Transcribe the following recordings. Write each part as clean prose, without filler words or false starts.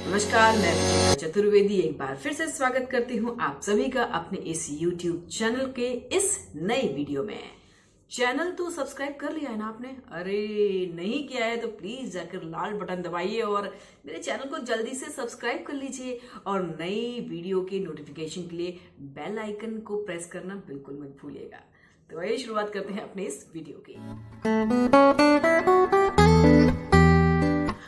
नमस्कार, मैं विजय चतुर्वेदी एक बार फिर से स्वागत करती हूँ आप सभी का अपने इस YouTube चैनल के इस नए वीडियो में। चैनल तो सब्सक्राइब कर लिया है ना आपने? अरे नहीं किया है तो प्लीज जाकर लाल बटन दबाइए और मेरे चैनल को जल्दी से सब्सक्राइब कर लीजिए और नई वीडियो की नोटिफिकेशन के लिए बेल आइकन को प्रेस करना बिल्कुल मत भूलिएगा। तो आइए शुरुआत करते हैं अपने इस वीडियो की।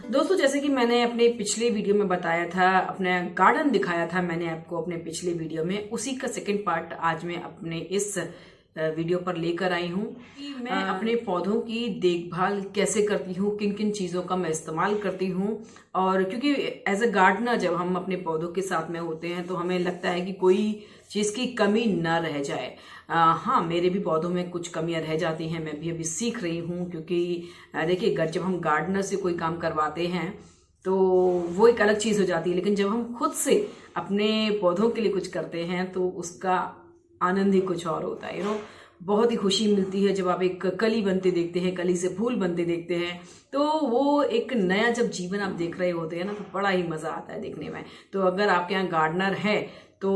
दोस्तों, जैसे कि मैंने अपने पिछले वीडियो में बताया था, अपना गार्डन दिखाया था मैंने आपको अपने पिछले वीडियो में, उसी का सेकंड पार्ट आज मैं अपने इस वीडियो पर लेकर आई हूँ कि मैं अपने पौधों की देखभाल कैसे करती हूँ, किन किन चीज़ों का मैं इस्तेमाल करती हूँ। और क्योंकि एज अ गार्डनर जब हम अपने पौधों के साथ में होते हैं तो हमें लगता है कि कोई चीज़ की कमी ना रह जाए। हाँ, मेरे भी पौधों में कुछ कमियां रह जाती हैं, मैं भी अभी सीख रही हूँ। क्योंकि देखिए, जब हम गार्डनर से कोई काम करवाते हैं तो वो एक अलग चीज़ हो जाती है, लेकिन जब हम खुद से अपने पौधों के लिए कुछ करते हैं तो उसका आनंद ही कुछ और होता है। बहुत ही खुशी मिलती है जब आप एक कली बनते देखते हैं, कली से फूल बनते देखते हैं, तो वो एक नया जब जीवन आप देख रहे होते हैं ना, तो बड़ा ही मजा आता है देखने में। तो अगर आपके यहाँ गार्डनर है तो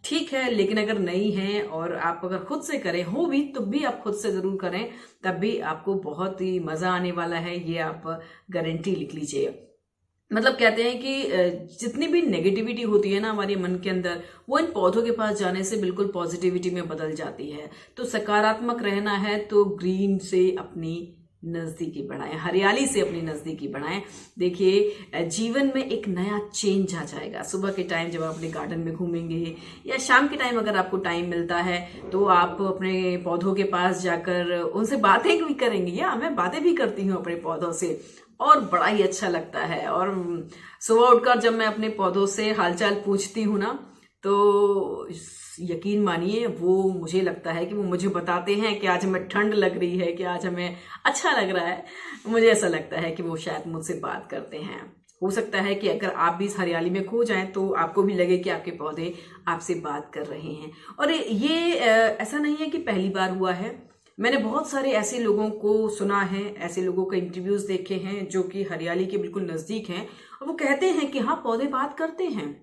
ठीक है, लेकिन अगर नहीं है और आप अगर खुद से करें हो भी तो भी आप खुद से जरूर करें, तब भी आपको बहुत ही मजा आने वाला है, ये आप गारंटी लिख लीजिए। मतलब कहते हैं कि जितनी भी नेगेटिविटी होती है ना हमारे मन के अंदर, वो इन पौधों के पास जाने से बिल्कुल पॉजिटिविटी में बदल जाती है। तो सकारात्मक रहना है तो ग्रीन से अपनी नजदीकी बढ़ाएं, हरियाली से अपनी नजदीकी बढ़ाएं। देखिए, जीवन में एक नया चेंज आ जाएगा। सुबह के टाइम जब आप अपने गार्डन में घूमेंगे या शाम के टाइम अगर आपको टाइम मिलता है तो आप अपने पौधों के पास जाकर उनसे बातें भी करेंगे, या मैं बातें भी करती हूँ अपने पौधों से, और बड़ा ही अच्छा लगता है। और सुबह उठकर जब मैं अपने पौधों से हालचाल पूछती हूँ ना, तो यकीन मानिए वो मुझे लगता है कि वो मुझे बताते हैं कि आज हमें ठंड लग रही है, कि आज हमें अच्छा लग रहा है। मुझे ऐसा लगता है कि वो शायद मुझसे बात करते हैं। हो सकता है कि अगर आप भी इस हरियाली में खो जाएं तो आपको भी लगे कि आपके पौधे आपसे बात कर रहे हैं। और ये ऐसा नहीं है कि पहली बार हुआ है, मैंने बहुत सारे ऐसे लोगों को सुना है, ऐसे लोगों के इंटरव्यूज देखे हैं जो कि हरियाली के बिल्कुल नजदीक हैं, और वो कहते हैं कि हाँ, पौधे बात करते हैं।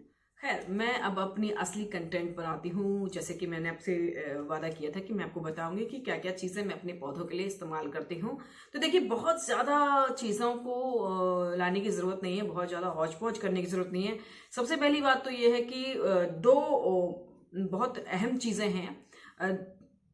खैर, मैं अब अपनी असली कंटेंट पर आती हूँ। जैसे कि मैंने आपसे वादा किया था कि मैं आपको बताऊंगी कि क्या क्या चीज़ें मैं अपने पौधों के लिए इस्तेमाल करती हूँ। तो देखिए, बहुत ज़्यादा चीज़ों को लाने की ज़रूरत नहीं है, बहुत ज़्यादा हौच पौच करने की ज़रूरत नहीं है। सबसे पहली बात तो ये है कि दो बहुत अहम चीज़ें हैं।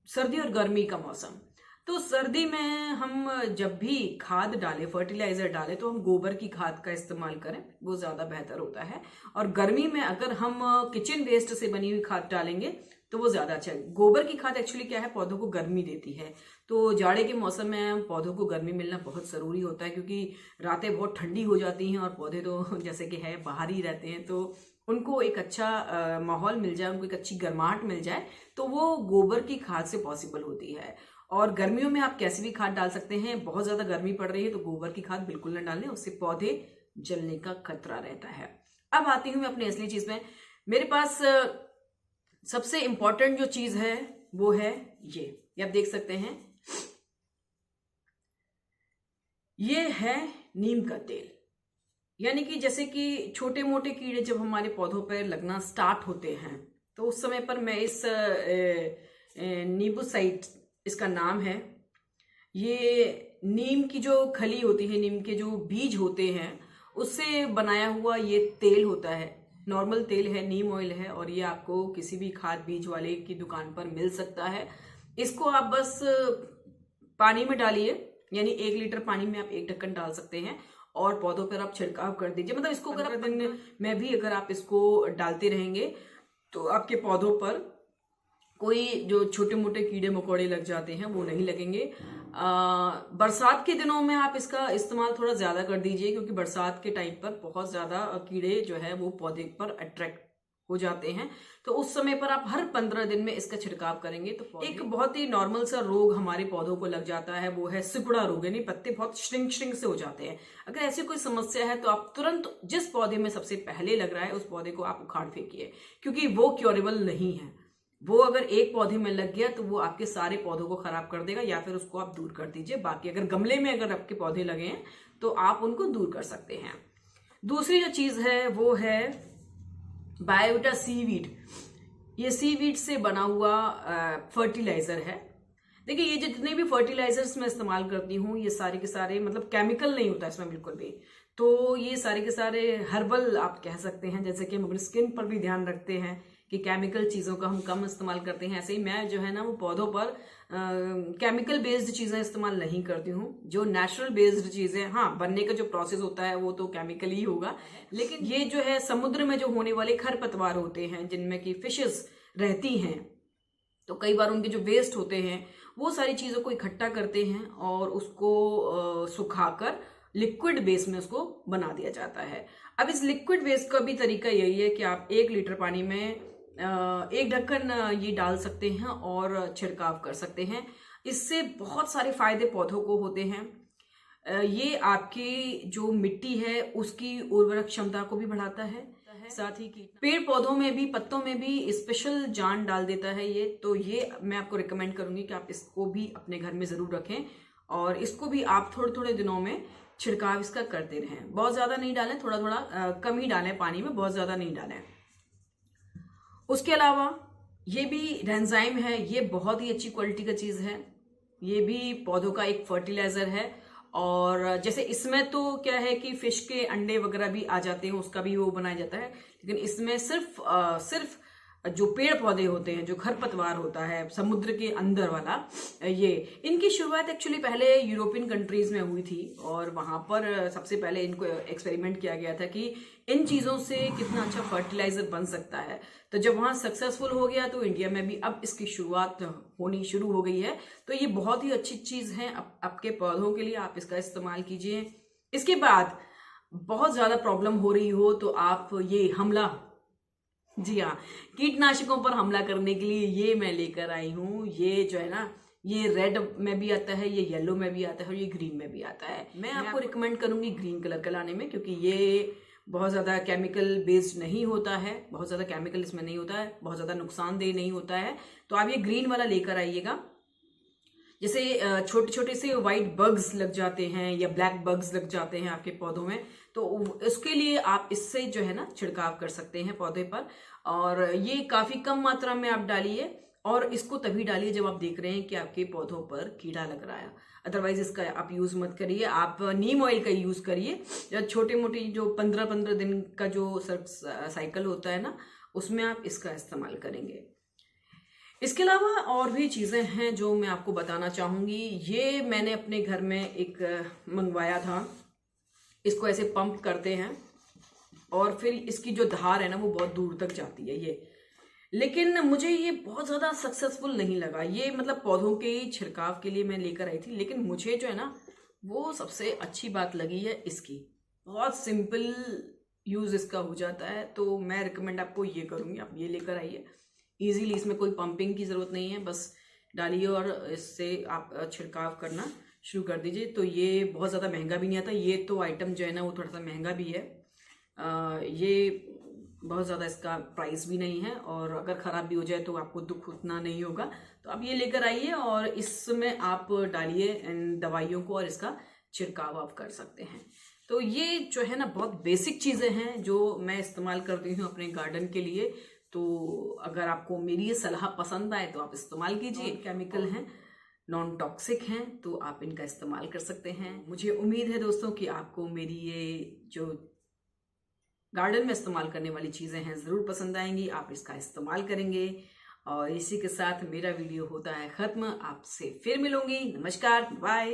सर्दी और गर्मी का मौसम। तो सर्दी में हम जब भी खाद डालें, फर्टिलाइजर डालें, तो हम गोबर की खाद का इस्तेमाल करें, वो ज्यादा बेहतर होता है। और गर्मी में अगर हम किचन वेस्ट से बनी हुई खाद डालेंगे तो वो ज्यादा अच्छा है। गोबर की खाद एक्चुअली क्या है, पौधों को गर्मी देती है। तो जाड़े के मौसम में पौधों को गर्मी मिलना बहुत जरूरी होता है, क्योंकि रातें बहुत ठंडी हो जाती हैं और पौधे तो जैसे कि है बाहर ही रहते हैं, तो उनको एक अच्छा माहौल मिल जाए, उनको एक अच्छी गर्माहट मिल जाए, तो वो गोबर की खाद से पॉसिबल होती है। और गर्मियों में आप कैसी भी खाद डाल सकते हैं। बहुत ज्यादा गर्मी पड़ रही है तो गोबर की खाद बिल्कुल न डालें, उससे पौधे जलने का खतरा रहता है। अब आती हूं मैं अपनी असली चीज में। मेरे पास सबसे इंपॉर्टेंट जो चीज है वो है ये आप देख सकते हैं, ये है नीम का तेल। यानी कि जैसे कि छोटे मोटे कीड़े जब हमारे पौधों पर लगना स्टार्ट होते हैं तो उस समय पर मैं इस नींबूसाइड, इसका नाम है, ये नीम की जो खली होती है, नीम के जो बीज होते हैं, उससे बनाया हुआ ये तेल होता है। नॉर्मल तेल है, नीम ऑयल है, और ये आपको किसी भी खाद बीज वाले की दुकान पर मिल सकता है। इसको आप बस पानी में डालिए, यानी 1 लीटर पानी में आप 1 ढक्कन डाल सकते हैं और पौधों पर आप छिड़काव कर दीजिए। मतलब इसको अगर आप दिन में भी अगर आप इसको डालते रहेंगे तो आपके पौधों पर कोई जो छोटे मोटे कीड़े मकोड़े लग जाते हैं वो नहीं लगेंगे। बरसात के दिनों में आप इसका इस्तेमाल थोड़ा ज्यादा कर दीजिए, क्योंकि बरसात के टाइम पर बहुत ज्यादा कीड़े जो है वो पौधे पर अट्रैक्ट हो जाते हैं। तो उस समय पर आप हर 15 दिन में इसका छिड़काव करेंगे तो एक बहुत ही नॉर्मल सा रोग हमारे पौधों को लग जाता है, वो है सिकुड़ा रोग, यानी पत्ते बहुत श्रिंक से हो जाते हैं। अगर ऐसी कोई समस्या है तो आप तुरंत जिस पौधे में सबसे पहले लग रहा है उस पौधे को आप उखाड़ फेंकिए, क्योंकि वो क्योरेबल नहीं है। वो अगर एक पौधे में लग गया तो वो आपके सारे पौधों को खराब कर देगा, या फिर उसको आप दूर कर दीजिए। बाकी अगर गमले में अगर आपके पौधे लगे हैं तो आप उनको दूर कर सकते हैं। दूसरी जो चीज है वो है बायोविटा सीवीड। ये सीवीड से बना हुआ फर्टिलाइजर है। देखिए, ये जितने भी फर्टिलाइजर्स मैं इस्तेमाल करती हूँ ये सारे के सारे मतलब केमिकल नहीं होता इसमें बिल्कुल भी। तो ये सारे के सारे हर्बल आप कह सकते हैं। जैसे कि हम अपनी स्किन पर भी ध्यान रखते हैं कि केमिकल चीज़ों का हम कम इस्तेमाल करते हैं, ऐसे ही मैं जो है ना वो पौधों पर केमिकल बेस्ड चीज़ें इस्तेमाल नहीं करती हूँ। जो नेचुरल बेस्ड चीज़ें, हाँ, बनने का जो प्रोसेस होता है वो तो केमिकल ही होगा, लेकिन ये जो है समुद्र में जो होने वाले खरपतवार होते हैं जिनमें कि फिशेस रहती हैं, तो कई बार उनके जो वेस्ट होते हैं वो सारी चीज़ों को इकट्ठा करते हैं और उसको सुखाकर लिक्विड बेस में उसको बना दिया जाता है। अब इस लिक्विड बेस का भी तरीका यही है कि आप 1 लीटर पानी में 1 ढक्कन ये डाल सकते हैं और छिड़काव कर सकते हैं। इससे बहुत सारे फायदे पौधों को होते हैं। ये आपकी जो मिट्टी है उसकी उर्वरक क्षमता को भी बढ़ाता है, साथ ही पेड़ पौधों में भी, पत्तों में भी स्पेशल जान डाल देता है ये। तो ये मैं आपको रिकमेंड करूंगी कि आप इसको भी अपने घर में जरूर रखें और इसको भी आप थोड़े थोड़े दिनों में छिड़काव इसका करते रहें। बहुत ज्यादा नहीं डालें, थोड़ा थोड़ा कम ही डालें पानी में, बहुत ज्यादा नहीं डालें। उसके अलावा ये भी रेंजाइम है, ये बहुत ही अच्छी क्वालिटी का चीज है। ये भी पौधों का एक फर्टिलाइजर है। और जैसे इसमें तो क्या है कि फिश के अंडे वगैरह भी आ जाते हैं, उसका भी वो बनाया जाता है, लेकिन इसमें सिर्फ जो पेड़ पौधे होते हैं, जो खरपतवार होता है समुद्र के अंदर वाला, ये इनकी शुरुआत एक्चुअली पहले यूरोपियन कंट्रीज में हुई थी और वहां पर सबसे पहले इनको एक्सपेरिमेंट किया गया था कि इन चीजों से कितना अच्छा फर्टिलाइजर बन सकता है। तो जब वहां सक्सेसफुल हो गया तो इंडिया में भी अब इसकी शुरुआत होनी शुरू हो गई है। तो ये बहुत ही अच्छी चीज है आपके पौधों के लिए, आप इसका इस्तेमाल कीजिए। इसके बाद बहुत ज्यादा प्रॉब्लम हो रही हो तो आप ये हमला, जी हाँ, कीटनाशकों पर हमला करने के लिए ये मैं लेकर आई हूँ। ये जो है ना, ये रेड में भी आता है, ये येलो में भी आता है और ये ग्रीन में भी आता है। मैं आपको रिकमेंड करूंगी ग्रीन कलर का लाने में, क्योंकि ये बहुत ज़्यादा केमिकल बेस्ड नहीं होता है, बहुत ज़्यादा केमिकल इसमें नहीं होता है, बहुत ज़्यादा नुकसानदेह नहीं होता है। तो आप ये ग्रीन वाला लेकर आइएगा। जैसे छोटे छोटे से व्हाइट बग्स लग जाते हैं या ब्लैक बग्स लग जाते हैं आपके पौधों में, तो उसके लिए आप इससे जो है ना छिड़काव कर सकते हैं पौधे पर। और ये काफी कम मात्रा में आप डालिए और इसको तभी डालिए जब आप देख रहे हैं कि आपके पौधों पर कीड़ा लग रहा है। अदरवाइज इसका आप यूज मत करिए, आप नीम ऑयल का यूज करिए। छोटे मोटी जो 15-15 दिन का जो साइकिल होता है ना, उसमें आप इसका इस्तेमाल करेंगे। इसके अलावा और भी चीजें हैं जो मैं आपको बताना चाहूंगी। ये मैंने अपने घर में एक मंगवाया था। इसको ऐसे पंप करते हैं और फिर इसकी जो धार है ना वो बहुत दूर तक जाती है ये, लेकिन मुझे ये बहुत ज्यादा सक्सेसफुल नहीं लगा। ये मतलब पौधों के छिड़काव के लिए मैं लेकर आई थी, लेकिन मुझे जो है ना वो सबसे अच्छी बात लगी है इसकी, बहुत सिंपल यूज इसका हो जाता है। तो मैं रिकमेंड आपको ये करूंगी, आप ये लेकर आइए। इजीली, इसमें कोई पंपिंग की जरूरत नहीं है, बस डालिए और इससे आप छिड़काव करना शुरू कर दीजिए। तो ये बहुत ज़्यादा महंगा भी नहीं आता। ये तो आइटम जो है ना वो थोड़ा सा महंगा भी है। ये बहुत ज़्यादा इसका प्राइस भी नहीं है और अगर ख़राब भी हो जाए तो आपको दुख उतना नहीं होगा। तो आप ये लेकर आइए और इसमें आप डालिए इन दवाइयों को और इसका छिड़काव आप कर सकते हैं। तो ये जो है ना बहुत बेसिक चीज़ें हैं जो मैं इस्तेमाल करती हूँ अपने गार्डन के लिए। तो अगर आपको मेरी ये सलाह पसंद आए तो आप इस्तेमाल कीजिए। केमिकल हैं, नॉन टॉक्सिक हैं, तो आप इनका इस्तेमाल कर सकते हैं। मुझे उम्मीद है दोस्तों कि आपको मेरी ये जो गार्डन में इस्तेमाल करने वाली चीज़ें हैं ज़रूर पसंद आएंगी, आप इसका इस्तेमाल करेंगे। और इसी के साथ मेरा वीडियो होता है ख़त्म। आपसे फिर मिलूंगी। नमस्कार, बाय।